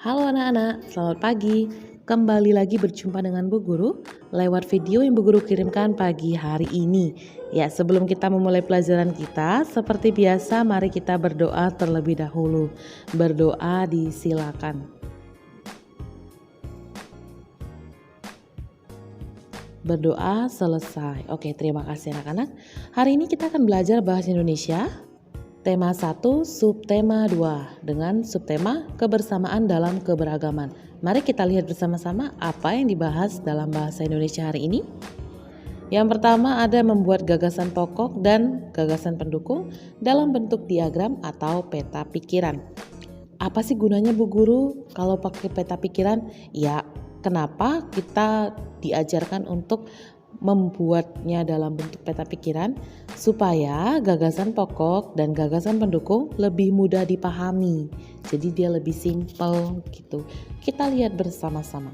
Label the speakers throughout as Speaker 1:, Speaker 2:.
Speaker 1: Halo anak-anak, selamat pagi. Kembali lagi berjumpa dengan Bu Guru lewat video yang Bu Guru kirimkan pagi hari ini. Ya, sebelum kita memulai pelajaran kita, seperti biasa mari kita berdoa terlebih dahulu. Berdoa disilakan. Berdoa selesai. Oke, terima kasih anak-anak. Hari ini kita akan belajar bahasa Indonesia. Tema 1, subtema 2 dengan subtema kebersamaan dalam keberagaman. Mari kita lihat bersama-sama apa yang dibahas dalam bahasa Indonesia hari ini. Yang pertama ada membuat gagasan pokok dan gagasan pendukung dalam bentuk diagram atau peta pikiran. Apa sih gunanya Bu Guru kalau pakai peta pikiran? Ya, kenapa kita diajarkan untuk membuatnya dalam bentuk peta pikiran supaya gagasan pokok dan gagasan pendukung lebih mudah dipahami. Jadi dia lebih simpel gitu. Kita lihat bersama-sama.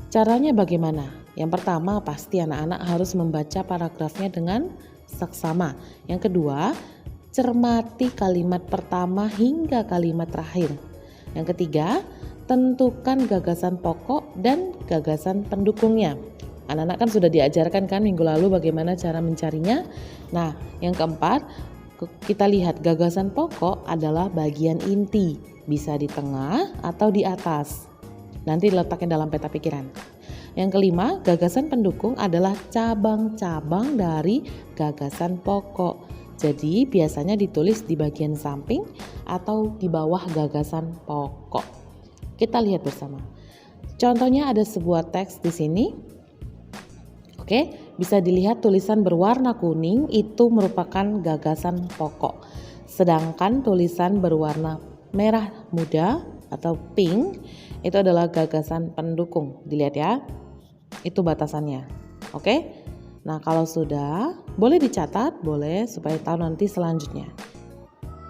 Speaker 1: Caranya bagaimana? Yang pertama pasti anak-anak harus membaca paragrafnya dengan seksama. Yang kedua, cermati kalimat pertama hingga kalimat terakhir. Yang ketiga, tentukan gagasan pokok dan gagasan pendukungnya. Anak-anak kan sudah diajarkan kan minggu lalu bagaimana cara mencarinya. Nah, yang keempat, kita lihat gagasan pokok adalah bagian inti, bisa di tengah atau di atas. Nanti diletakkan dalam peta pikiran. Yang kelima, gagasan pendukung adalah cabang-cabang dari gagasan pokok. Jadi biasanya ditulis di bagian samping atau di bawah gagasan pokok. Kita lihat bersama. Contohnya ada sebuah teks di sini. Oke, bisa dilihat tulisan berwarna kuning itu merupakan gagasan pokok. Sedangkan tulisan berwarna merah muda atau pink itu adalah gagasan pendukung. Dilihat ya, itu batasannya. Oke, nah kalau sudah, boleh dicatat, boleh supaya tahu nanti selanjutnya.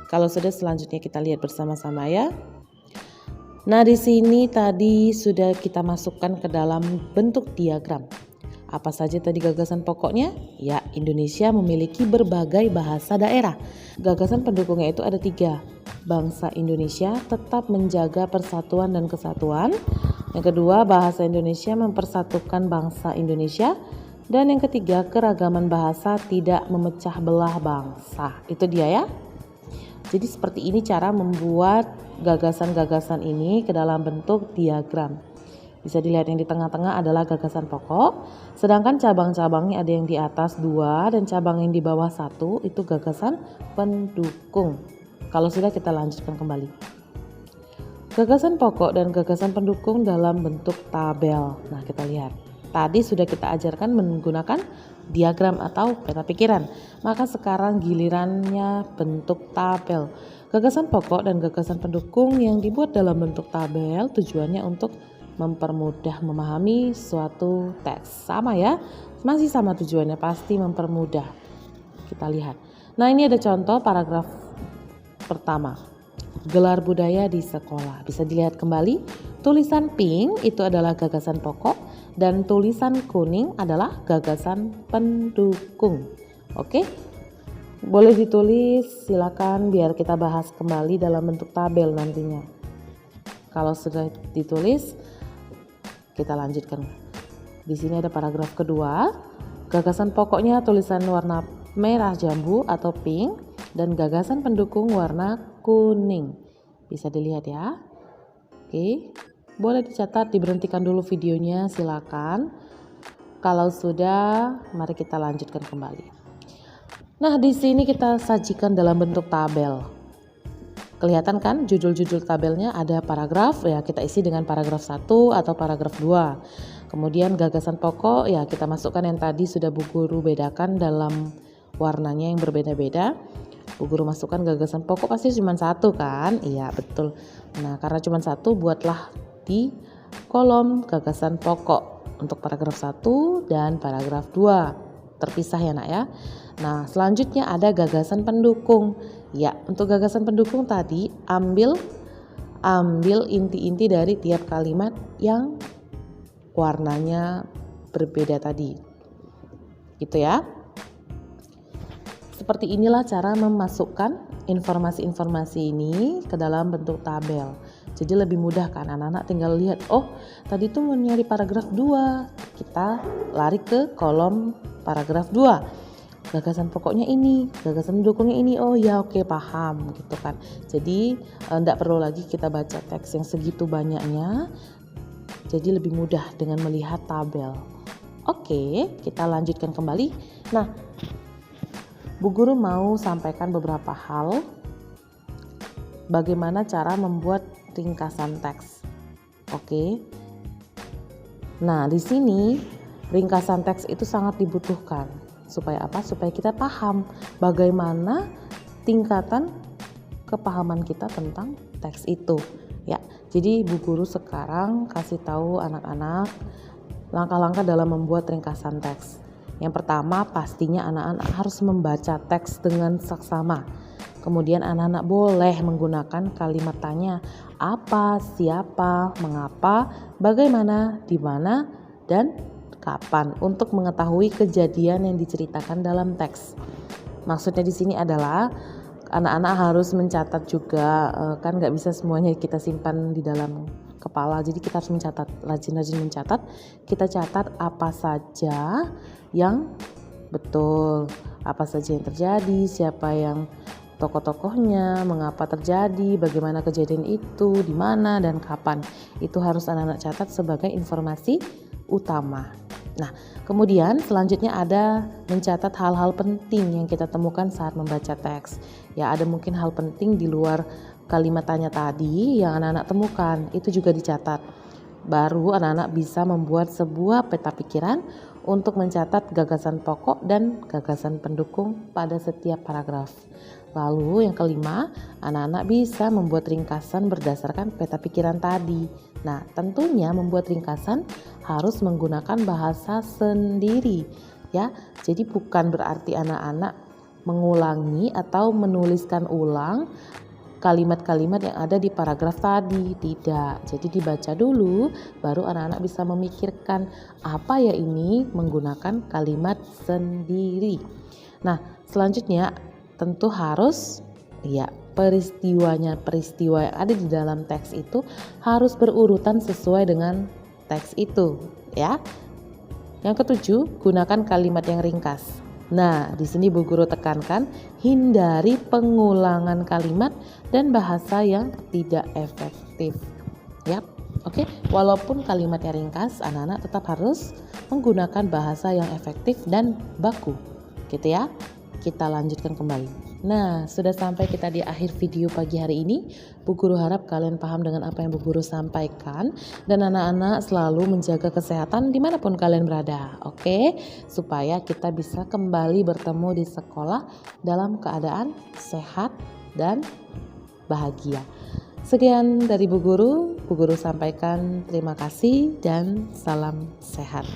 Speaker 1: Kalau sudah, selanjutnya kita lihat bersama-sama ya. Nah di sini tadi sudah kita masukkan ke dalam bentuk diagram. Apa saja tadi gagasan pokoknya? Ya, Indonesia memiliki berbagai bahasa daerah. Gagasan pendukungnya itu ada 3. Bangsa Indonesia tetap menjaga persatuan dan kesatuan. Yang kedua, bahasa Indonesia mempersatukan bangsa Indonesia. Dan yang ketiga, keragaman bahasa tidak memecah belah bangsa. Itu dia ya. Jadi seperti ini cara membuat gagasan-gagasan ini ke dalam bentuk diagram. Bisa dilihat yang di tengah-tengah adalah gagasan pokok, sedangkan cabang-cabangnya ada yang di atas 2 dan cabang yang di bawah 1 itu gagasan pendukung. Kalau sudah, kita lanjutkan kembali. Gagasan pokok dan gagasan pendukung dalam bentuk tabel. Nah kita lihat, tadi sudah kita ajarkan menggunakan diagram atau peta pikiran. Maka sekarang gilirannya bentuk tabel. Gagasan pokok dan gagasan pendukung yang dibuat dalam bentuk tabel tujuannya untuk mempermudah memahami suatu teks. Sama ya, masih sama tujuannya, pasti mempermudah. Kita lihat. Nah ini ada contoh paragraf pertama. Gelar budaya di sekolah. Bisa dilihat kembali, tulisan pink itu adalah gagasan pokok dan tulisan kuning adalah gagasan pendukung. Oke, boleh ditulis, silakan biar kita bahas kembali dalam bentuk tabel nantinya. Kalau sudah ditulis, kita lanjutkan. Di sini ada paragraf kedua. Gagasan pokoknya tulisan warna merah jambu atau pink dan gagasan pendukung warna kuning. Bisa dilihat ya. Oke, boleh dicatat, diberhentikan dulu videonya, silakan. Kalau sudah, mari kita lanjutkan kembali. Nah, di sini kita sajikan dalam bentuk tabel. Kelihatan kan judul-judul tabelnya ada paragraf, ya kita isi dengan paragraf 1 atau paragraf 2. Kemudian gagasan pokok ya kita masukkan yang tadi sudah Bu Guru bedakan dalam warnanya yang berbeda-beda. Bu Guru masukkan gagasan pokok pasti cuma 1 kan? Iya betul. Nah karena cuma 1, buatlah di kolom gagasan pokok untuk paragraf 1 dan paragraf 2. Terpisah ya nak ya. Nah selanjutnya ada gagasan pendukung. Ya, untuk gagasan pendukung tadi ambil inti-inti dari tiap kalimat yang warnanya berbeda tadi. Gitu ya. Seperti inilah cara memasukkan informasi-informasi ini ke dalam bentuk tabel. Jadi lebih mudah kan, anak-anak tinggal lihat, oh tadi tuh mau nyari paragraf 2, kita lari ke kolom paragraf 2. Gagasan pokoknya ini, gagasan mendukungnya ini, oh ya oke, paham gitu kan. Jadi enggak perlu lagi kita baca teks yang segitu banyaknya, jadi lebih mudah dengan melihat tabel. Oke, kita lanjutkan kembali. Nah, Bu Guru mau sampaikan beberapa hal bagaimana cara membuat ringkasan teks. Oke. Nah, di sini ringkasan teks itu sangat dibutuhkan. Supaya apa? Supaya kita paham bagaimana tingkatan kepahaman kita tentang teks itu. Ya, jadi Bu Guru sekarang kasih tahu anak-anak langkah-langkah dalam membuat ringkasan teks. Yang pertama, pastinya anak-anak harus membaca teks dengan seksama. Kemudian anak-anak boleh menggunakan kalimat tanya, apa, siapa, mengapa, bagaimana, di mana, dan kapan untuk mengetahui kejadian yang diceritakan dalam teks. Maksudnya di sini adalah anak-anak harus mencatat juga, kan nggak bisa semuanya kita simpan di dalam kepala, jadi kita harus mencatat, rajin-rajin mencatat. Kita catat apa saja yang betul, apa saja yang terjadi, siapa yang tokoh-tokohnya, mengapa terjadi, bagaimana kejadian itu, di mana dan kapan. Itu harus anak-anak catat sebagai informasi utama. Nah, kemudian selanjutnya ada mencatat hal-hal penting yang kita temukan saat membaca teks. Ya, ada mungkin hal penting di luar kalimat tanya tadi yang anak-anak temukan, itu juga dicatat. Baru anak-anak bisa membuat sebuah peta pikiran untuk mencatat gagasan pokok dan gagasan pendukung pada setiap paragraf. Lalu yang kelima, anak-anak bisa membuat ringkasan berdasarkan peta pikiran tadi. Nah, tentunya membuat ringkasan harus menggunakan bahasa sendiri, ya. Jadi bukan berarti anak-anak mengulangi atau menuliskan ulang kalimat-kalimat yang ada di paragraf tadi, tidak. Jadi dibaca dulu, baru anak-anak bisa memikirkan apa ya ini menggunakan kalimat sendiri. Nah, selanjutnya tentu harus peristiwa yang ada di dalam teks itu harus berurutan sesuai dengan teks itu, ya. Yang ketujuh, gunakan kalimat yang ringkas. Nah, di sini Bu Guru tekankan hindari pengulangan kalimat dan bahasa yang tidak efektif. Ya, oke. Walaupun kalimatnya ringkas, anak-anak tetap harus menggunakan bahasa yang efektif dan baku, gitu ya. Kita lanjutkan kembali. Nah, sudah sampai kita di akhir video pagi hari ini. Bu Guru harap kalian paham dengan apa yang Bu Guru sampaikan, dan anak-anak selalu menjaga kesehatan dimanapun kalian berada, oke? Supaya kita bisa kembali bertemu di sekolah dalam keadaan sehat dan bahagia. Sekian dari Bu Guru sampaikan terima kasih dan salam sehat.